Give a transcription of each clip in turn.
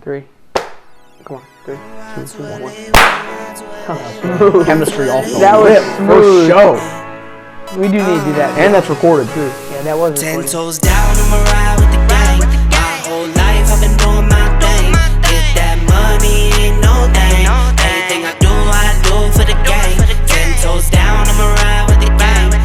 3. Come on. 3, 2, 1. Chemistry off the That was lip. smooth. First show. We do need to do that. And that's recorded too. Yeah, that was 10 recorded. toes down, I'ma ride with the gang. My whole life I've been doing my thing. Get that money, ain't no thing. Anything I do for the gang. 10 toes down, I'ma ride with the gang. My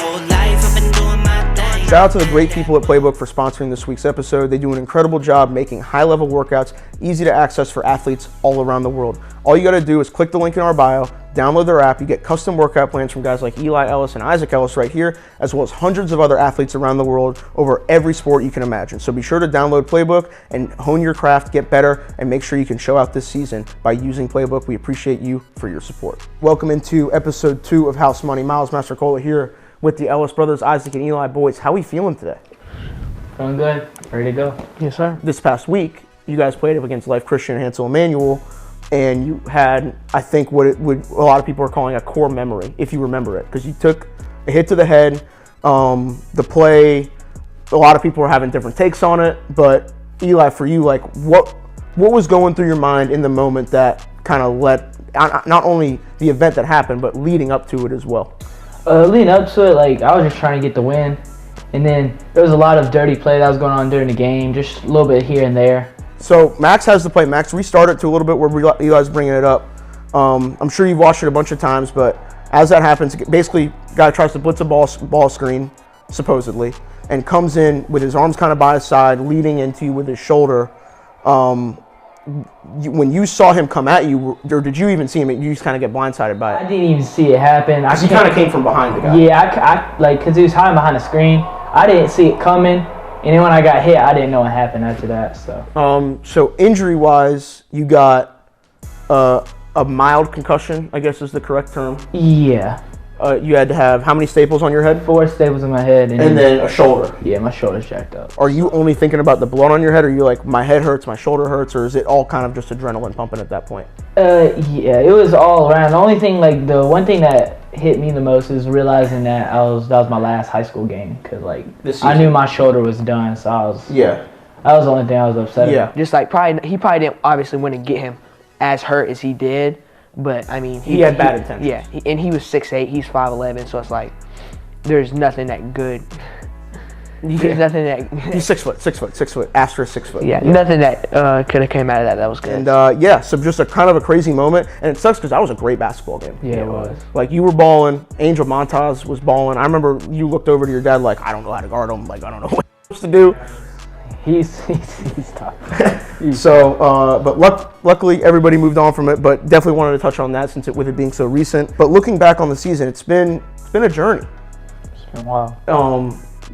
whole life I've been doing my thing. Shout out to the great people at Playbook for sponsoring this week's episode. They do an incredible job making high-level workouts easy to access for athletes all around the world. All you got to do is click the link in our bio, download their app. You get custom workout plans from guys like Eli Ellis and Isaac Ellis right here, as well as hundreds of other athletes around the world over every sport you can imagine. So be sure to download Playbook and hone your craft, get better, and make sure you can show out this season by using Playbook. We appreciate you for your support. Welcome into episode 2 of House Money. Miles Mastrocola here with the Ellis brothers, Isaac and Eli. Boys, how are we feeling today? Feeling good. Ready to go. Yes, sir. This past week, you guys played up against Life Christian and Hansel Emmanuel, and you had, I think, what a lot of people are calling a core memory, if you remember it, because you took a hit to the head. The play, a lot of people were having different takes on it, but Eli, for you, like, what was going through your mind in the moment that kind of led, not only the event that happened, but leading up to it as well? Leading up to it, like, I was just trying to get the win. And then there was a lot of dirty play that was going on during the game, just a little bit here and there. So Max has the play. Max, restart it to a little bit where Eli's bringing it up. I'm sure you've watched it a bunch of times, but as that happens, basically, guy tries to blitz a ball screen, supposedly, and comes in with his arms kind of by his side, leading into you with his shoulder. When you saw him come at you, or did you even see him? You just kind of get blindsided by I it. didn't even see it happen. He kind of came from behind the guy. Yeah, I like, because he was hiding behind the screen. I didn't see it coming. And then when I got hit, I didn't know what happened after that. So injury-wise, you got a mild concussion, I guess is the correct term. Yeah. You had to have how many staples on your head? 4 staples in my head. And then a shoulder. Yeah, my shoulder's jacked up. Are you only thinking about the blood on your head, or are you like, my head hurts, my shoulder hurts, or is it all kind of just adrenaline pumping at that point? Yeah, it was all around. The only thing, like, the one thing that hit me the most is realizing that that was my last high school game, because, like, I knew my shoulder was done, so that was the only thing I was upset about. Just like he probably didn't obviously want to get him as hurt as he did, but I mean he had bad intentions. Yeah, and he was 6'8", he's 5'11", so it's like there's nothing that good. There's nothing that he's 6 foot, asterisk 6 foot. Yeah, nothing that could have came out of that was good. And so just a kind of a crazy moment, and it sucks because that was a great basketball game. Yeah, it was. Like, you were balling, Angel Montaz was balling. I remember you looked over to your dad like, I don't know how to guard him. Like, I don't know what I'm supposed to do. He's tough. But luckily everybody moved on from it. But definitely wanted to touch on that with it being so recent. But looking back on the season, it's been a journey. It's been wild.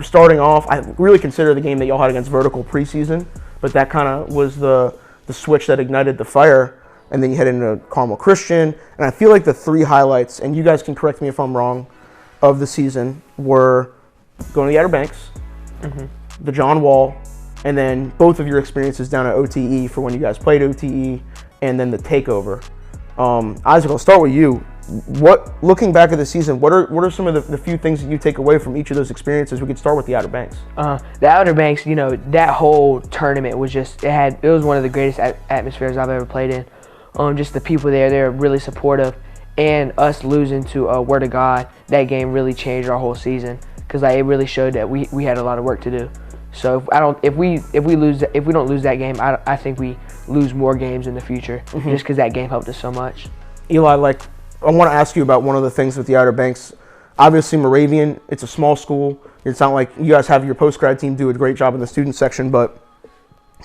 Starting off, I really consider the game that y'all had against Vertical preseason, but that kind of was the switch that ignited the fire. And then you head into Carmel Christian, and I feel like the 3 highlights, and you guys can correct me if I'm wrong, of the season were going to the Outer Banks, the John Wall, and then both of your experiences down at OTE for when you guys played OTE, and then the takeover. Isaac, I'll start with you. Looking back at the season, what are some of the few things that you take away from each of those experiences? We could start with the Outer Banks. The Outer Banks, that whole tournament was just it was one of the greatest atmospheres I've ever played in. Just the people there, they're really supportive, and us losing to Word of God, that game really changed our whole season, because it really showed that we had a lot of work to do. So if we don't lose that game, I think we lose more games in the future, just because that game helped us so much. Eli, I want to ask you about one of the things with the Outer Banks. Obviously, Moravian, it's a small school. It's not like you guys have your post-grad team do a great job in the student section, but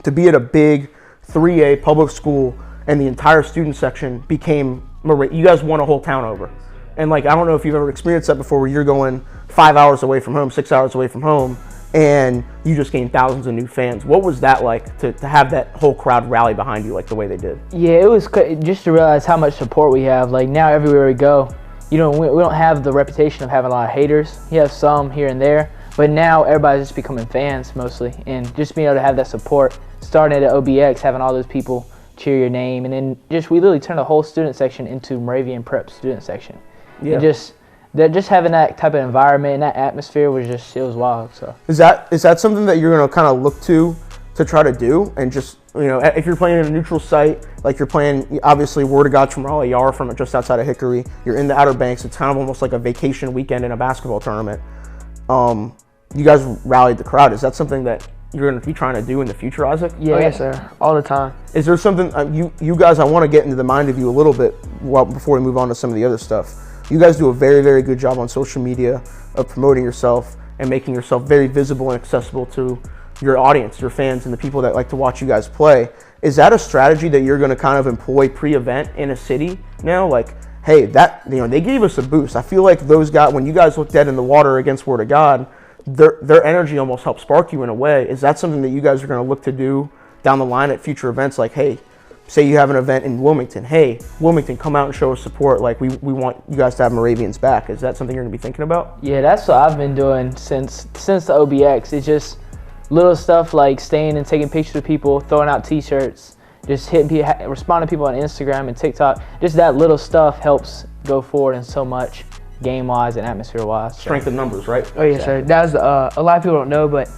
to be at a big 3A public school and the entire student section became Moravian, you guys won a whole town over. And, I don't know if you've ever experienced that before, where you're going 5 hours away from home, 6 hours away from home, and you just gained thousands of new fans. What was that like to have that whole crowd rally behind you like the way they did? Yeah, it was just to realize how much support we have. Like, now everywhere we go, we don't have the reputation of having a lot of haters. You have some here and there, but now everybody's just becoming fans mostly, and just being able to have that support, starting at OBX, having all those people cheer your name, and then we literally turned the whole student section into Moravian Prep student section. Yeah. And just having that type of environment and that atmosphere was it was wild. So is that something that you're going to kind of look to to try to do, and just, if you're playing in a neutral site, like you're playing, obviously, Word of God's from Raleigh, y'all are from just outside of Hickory, you're in the Outer Banks, it's kind of almost like a vacation weekend in a basketball tournament. You guys rallied the crowd. Is that something that you're going to be trying to do in the future, Isaac? Yeah, yes, sir. All the time. Is there something, you guys, I want to get into the mind of you a little bit before we move on to some of the other stuff. You guys do a very, very good job on social media of promoting yourself and making yourself very visible and accessible to your audience, your fans, and the people that like to watch you guys play. Is that a strategy that you're going to kind of employ pre-event in a city now? Like, hey, they gave us a boost. I feel like those guys, when you guys look dead in the water against Word of God, their energy almost helps spark you in a way. Is that something that you guys are going to look to do down the line at future events? Like, hey, say you have an event in Wilmington. Hey, Wilmington, come out and show us support. Like, we want you guys to have Moravians back. Is that something you're going to be thinking about? Yeah, that's what I've been doing since the OBX. It's just little stuff like staying and taking pictures of people, throwing out T-shirts, just responding to people on Instagram and TikTok. Just that little stuff helps go forward in so much, game-wise and atmosphere-wise. Strength in numbers, right? Oh, yes, sir. That was, a lot of people don't know, but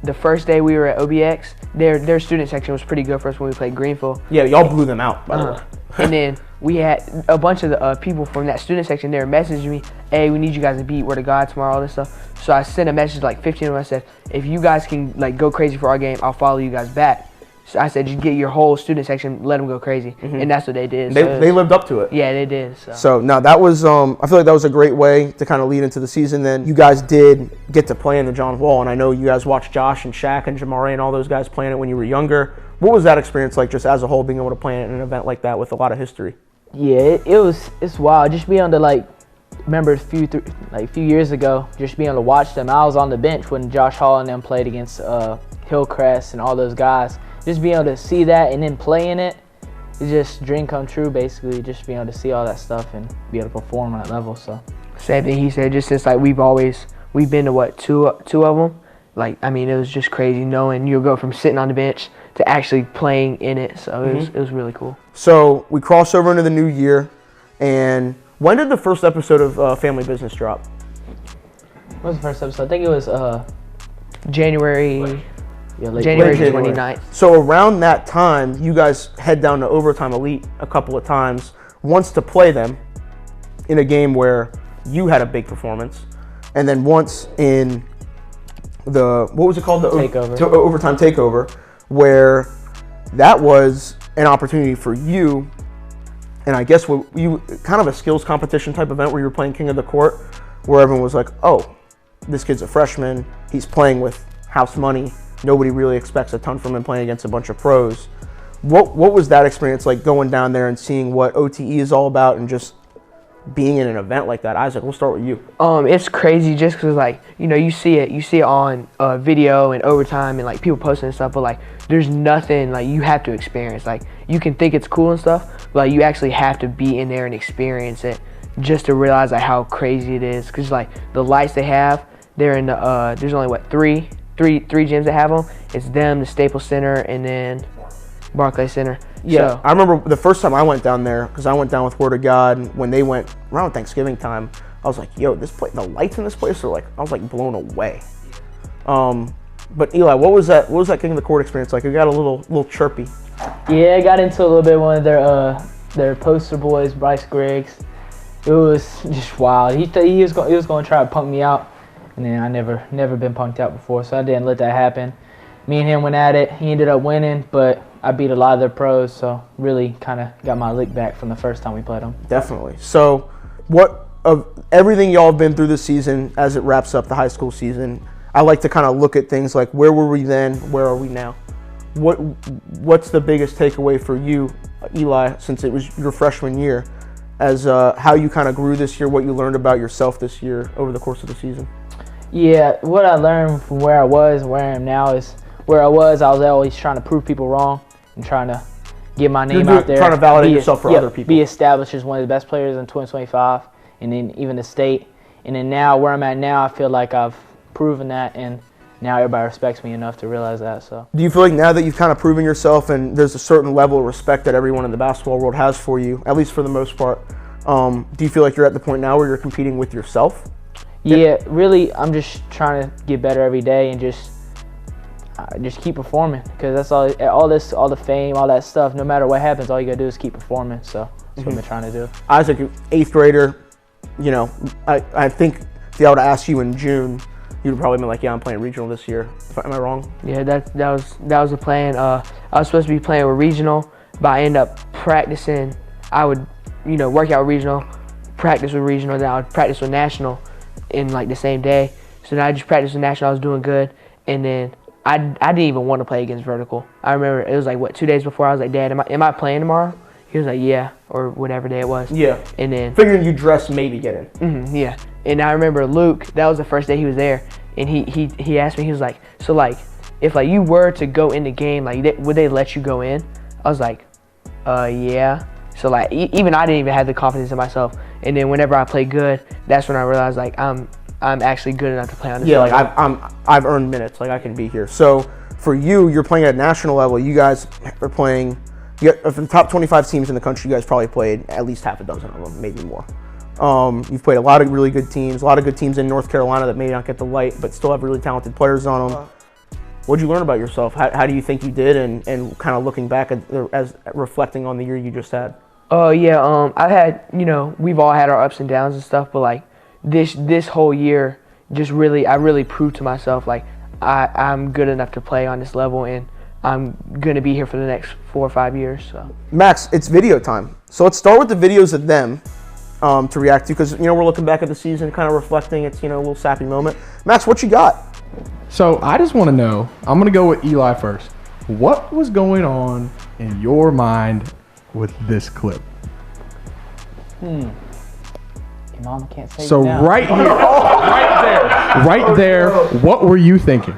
the first day we were at OBX, their student section was pretty good for us when we played Greenville. Yeah, y'all blew them out, by the way. And then we had a bunch of the people from that student section there messaging me, hey, we need you guys to beat Word of God tomorrow, all this stuff. So I sent a message, like 15 of them. I said, if you guys can like go crazy for our game, I'll follow you guys back. So I said, just get your whole student section, let them go crazy. And that's what they did. They lived up to it. Yeah, they did. So no, that was, I feel like that was a great way to kind of lead into the season. Then you guys did get to play in the John Wall, and I know you guys watched Josh and Shaq and Jamare and all those guys playing it when you were younger. What was that experience like, just as a whole, being able to play in an event like that with a lot of history? Yeah, it's wild. Just being able to remember a few years ago, just being able to watch them. I was on the bench when Josh Hall and them played against Hillcrest and all those guys. Just being able to see that and then playing it, it's just dream come true, basically. Just being able to see all that stuff and be able to perform on that level. So same thing he said. Just since we've been to what two of them. It was just crazy knowing you'll go from sitting on the bench to actually playing in it. So it was really cool. So we cross over into the new year, and when did the first episode of Family Business drop? What was the first episode? I think it was January. late January January. 29th. So around that time, you guys head down to Overtime Elite a couple of times, once to play them in a game where you had a big performance, and then once in the, what was it called? The Overtime Takeover, where that was an opportunity for you, and I guess you kind of a skills competition type event where you were playing King of the Court, where everyone was like, oh, this kid's a freshman, he's playing with house money, nobody really expects a ton from him playing against a bunch of pros. What was that experience like, going down there and seeing what OTE is all about and just being in an event like that? Isaac, we'll start with you. It's crazy just because you see it on video and Overtime and people posting and stuff, but there's nothing you have to experience. You can think it's cool and stuff, but you actually have to be in there and experience it just to realize how crazy it is. Because the lights they have, they're in the there's only three gyms that have them. It's them, the Staples Center, and then Barclays Center. Yeah, so, I remember the first time I went down there, because I went down with Word of God when they went around Thanksgiving time. I was like, yo, the lights in this place are I was blown away. But Eli, what was that King of the Court experience like? It got a little chirpy. Yeah, I got into a little bit one of their poster boys, Bryce Griggs. It was just wild. He was going to try to punk me out. And then I never been punked out before, so I didn't let that happen. Me and him went at it. He ended up winning, but I beat a lot of their pros, so really kind of got my lick back from the first time we played them. Definitely. So what of everything y'all have been through this season as it wraps up the high school season, I like to kind of look at things like, where were we then, where are we now? What's the biggest takeaway for you, Eli, since it was your freshman year, as how you kind of grew this year, what you learned about yourself this year over the course of the season? Yeah, what I learned from where I was and where I am now is where I was always trying to prove people wrong and trying to get my name out there. Trying to validate yourself for other people. Be established as one of the best players in 2025 and then even the state. And then now, where I'm at now, I feel like I've proven that, and now everybody respects me enough to realize that. So, do you feel like now that you've kind of proven yourself and there's a certain level of respect that everyone in the basketball world has for you, at least for the most part, do you feel like you're at the point now where you're competing with yourself? Yeah, really, I'm just trying to get better every day and just, just keep performing, because that's all the fame, all that stuff. No matter what happens, all you gotta do is keep performing. So that's what I'm trying to do. Isaac, 8th grader. You know, I think if I would have asked you in June, you'd have probably been like, yeah, I'm playing regional this year. Am I wrong? Yeah, that was the plan. I was supposed to be playing with regional, but I ended up practicing. I would, work out with regional, practice with regional, then I would practice with national in like the same day. So then I just practiced with national. I was doing good, and then I didn't even want to play against vertical. I remember it was like 2 days before. I was like, Dad, am I playing tomorrow? He was like, yeah, or whatever day it was. Yeah. And then figuring you dress maybe get in. yeah. And I remember Luke. That was the first day he was there, and he asked me. He was like, so like, if like you were to go in the game, like would they let you go in? I was like, yeah. So like even I didn't even have the confidence in myself. And then whenever I played good, that's when I realized like I'm actually good enough to play on this level. Like I've earned minutes. Like I can be here. So for you, you're playing at national level. You guys are playing. Of the top 25 teams in the country, you guys probably played at least half a dozen of them, maybe more. You've played a lot of really good teams, a lot of good teams in North Carolina that may not get the light, but still have really talented players on them. What did you learn about yourself? How do you think you did, and kind of looking back as reflecting on the year you just had? Oh yeah, I've had, we've all had our ups and downs and stuff, but like this whole year, I really proved to myself like I'm good enough to play on this level, and I'm going to be here for the next 4 or 5 years. So. Max, it's video time. So let's start with the videos of them to react to, because, we're looking back at the season, kind of reflecting. It's, a little sappy moment. Max, what you got? So I just want to know, I'm going to go with Eli first. What was going on in your mind with this clip? Your mama can't say So now. right here, right there, what were you thinking?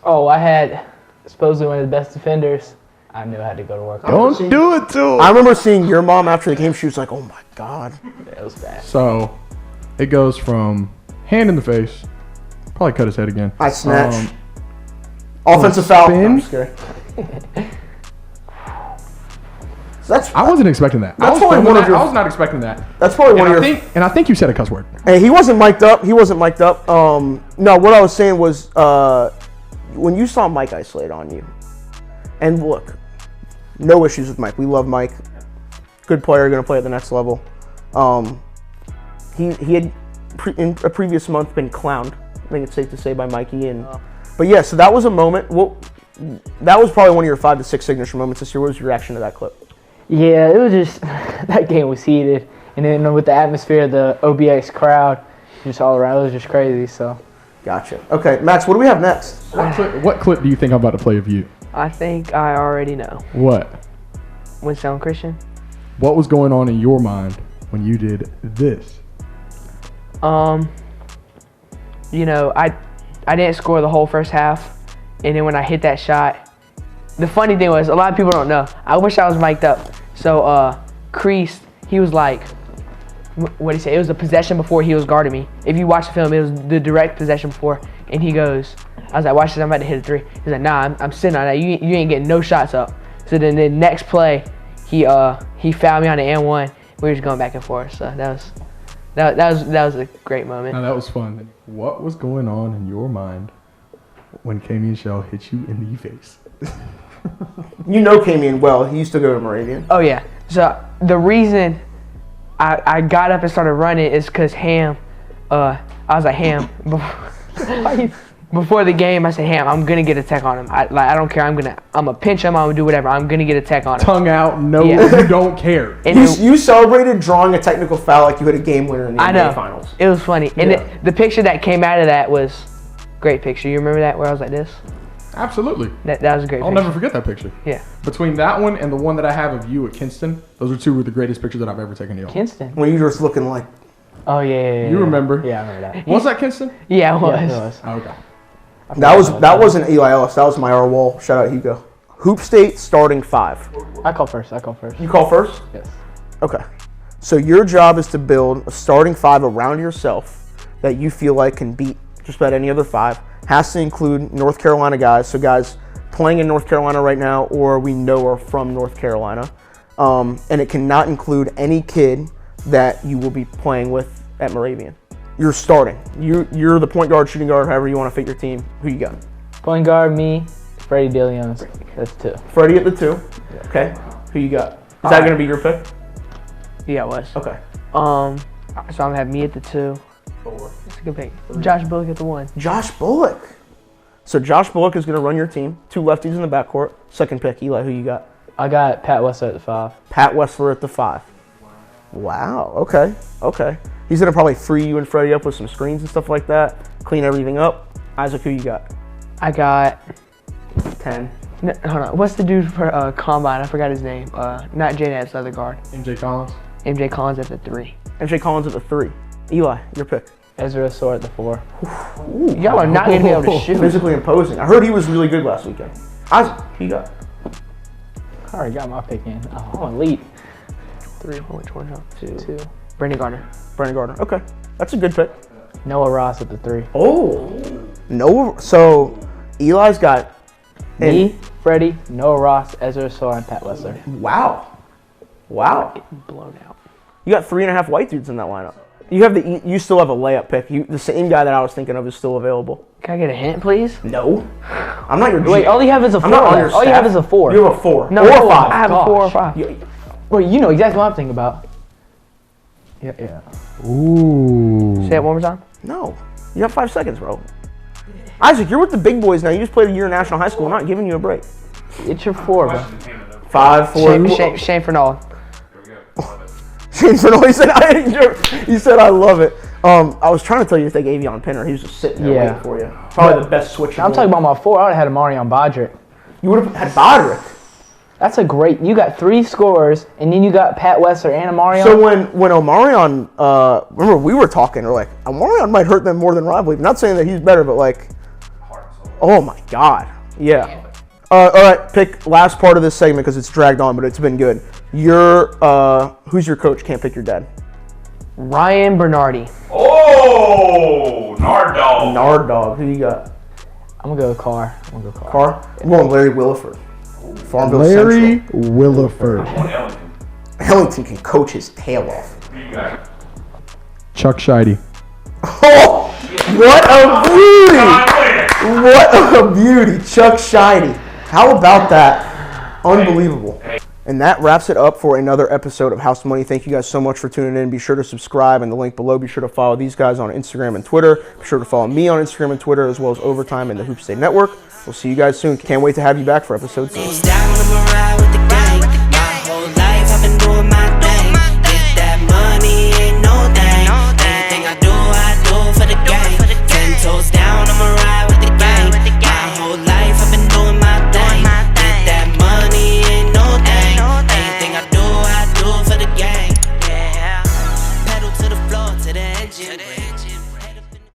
Oh, I had supposedly one of the best defenders. I knew I had to go to work. Don't do it to him. I remember seeing your mom after the game. She was like, oh my God. It was bad. So it goes from hand in the face, probably cut his head again. I snatch. Offensive foul. spin? I'm just kidding. I wasn't expecting that. That's probably one of your- I was not expecting that. That's probably one of your... And I think you said a cuss word. Hey, he wasn't mic'd up. No, what I was saying was when you saw Mike isolate on you, and look, no issues with Mike. We love Mike. Good player, going to play at the next level. He had in a previous month been clowned. I think it's safe to say by Mikey. But yeah, so that was a moment. Well, that was probably one of your 5 to 6 signature moments this year. What was your reaction to that clip? Yeah, it was just, that game was heated. And then with the atmosphere of the OBX crowd, just all around, it was just crazy, so. Gotcha. Okay, Max, what do we have next? What clip do you think I'm about to play of you? I think I already know. What? Winston Christian? What was going on in your mind when you did this? I didn't score the whole first half, and then when I hit that shot, the funny thing was, a lot of people don't know, I wish I was mic'd up. So Creased, he was like, what did he say? It was the possession before he was guarding me. If you watch the film, it was the direct possession before, and he goes, I was like, watch this, I'm about to hit a 3. He's like, nah, I'm sitting on that. You ain't getting no shots up. So then the next play, he fouled me on the N1. We were just going back and forth. So that was a great moment. Now that was fun. What was going on in your mind when Kamian Shell hit you in the face? You know Kamian well. He used to go to Moravian. Oh yeah. So the reason I got up and started running is because Ham. I was like, Ham. Before the game, I said, Ham, I'm gonna get a tech on him. I don't care. I'm gonna pinch him. I'm gonna do whatever. I'm gonna get a tech on him. Tongue out. No, Yeah. you don't care. And You celebrated drawing a technical foul like you hit a game winner in the NBA Finals. It was funny. And Yeah. the picture that came out of that was great picture. You remember that where I was like this? Absolutely. That was a great I'll picture. never forget that picture. Yeah. Between that one and the one that I have of you at Kinston, those are 2 of the greatest pictures that I've ever taken of you. Kinston. When you were just looking like... Oh, yeah. You remember? Yeah, I remember that. Was that Kinston? Yeah, it was. Yeah, it was. Oh, okay. That wasn't Eli Ellis. That was Myra Wall. Shout out Hugo. Hoop State starting 5. I call first. You call first? Yes. Okay. So your job is to build a starting 5 around yourself that you feel like can beat just about any other 5. Has to include North Carolina guys. So guys playing in North Carolina right now or we know are from North Carolina. And it cannot include any kid that you will be playing with at Moravian. You're starting. You're the point guard, shooting guard, however you want to fit your team. Who you got? Point guard, me. Freddie DeLeon's. That's 2. Freddie at the 2. Okay. Who you got? Is that going to be your pick? Yeah, it was. Okay. So I'm gonna have me at the 2. 4. That's a good pick. Josh Bullock at the 1. Josh Bullock. So Josh Bullock is going to run your team. 2 lefties in the backcourt. Second pick, Eli. Who you got? I got Pat Wessler at the 5. Pat Wessler at the 5. Wow. Okay. He's going to probably free you and Freddie up with some screens and stuff like that. Clean everything up. Isaac, who you got? I got 10. no, hold on. What's the dude for Combine? I forgot his name. Not J Nat's other guard. MJ Collins. MJ Collins at the 3. MJ Collins at the 3. Eli, your pick. Ezra Sore at the 4. Y'all are not gonna be able to shoot. Physically imposing. I heard he was really good last weekend. Isaac, who you got? I already got my pick in. Oh, I'm elite. 3. Which one? 2. Brandon Gardner. Brandon Gardner. Okay. That's a good pick. Noah Ross at the 3. Oh. No. So Eli's got Me, Freddie, Noah Ross, Ezra Sore, and Pat Wessler. Wow. Blown out. You got 3.5 white dudes in that lineup. You still have a layup pick. The same guy that I was thinking of is still available. Can I get a hint, please? No. I'm not your Wait, GM. all you have is a 4. I'm not on your All you staff. have is a 4. You have a 4. No, or a 5. I have a 4 or 5. Wait, you know exactly what I'm thinking about. Yeah. Ooh. Say it one more time. No. You have 5 seconds, bro. Isaac, you're with the big boys now. You just played a year in national high school. I'm not giving you a break. It's your 4, bro. 5, 4. Shane Fernald. Shane Fernald, he said, I love it. I was trying to tell you if they gave you on Pinner. He was just sitting there waiting for you. Probably the best switch. I'm talking about my 4. I would have had Amari on Bodrick. You would have had Bodrick. That's a great. You got 3 scorers, and then you got Pat Wessler and Amari. So when Omarion, remember we were talking, we're like, Omarion might hurt them more than Rob Lee. Not saying that he's better, but like, oh my God, yeah. All right, pick last part of this segment because it's dragged on, but it's been good. Who's your coach? Can't pick your dad. Ryan Bernardi. Oh, Nard Dog. Nard Dog. Who you got? I'm gonna go with Carr. Carr. I'm going Larry Williford. Farmville Larry Central. Williford. On Ellington. Ellington can coach his tail off. Who you got? Chuck Scheide. Oh, what a beauty! What a beauty, Chuck Scheide. How about that? Unbelievable. And that wraps it up for another episode of House Money. Thank you guys so much for tuning in. Be sure to subscribe and the link below. Be sure to follow these guys on Instagram and Twitter. Be sure to follow me on Instagram and Twitter as well as Overtime and the Hoop State Network. We'll see you guys soon. Can't wait to have you back for episode 6. Goes down, I'ma ride with the gang. My whole life I've been doing my thing. Get that money, ain't no thing. Anything I do for the gang. 10 toes down, I'ma ride with the gang. My whole life I've been doing my thing. Get that money, ain't no thing. Anything I do for the gang. Yeah. Pedal to the floor, to the engine.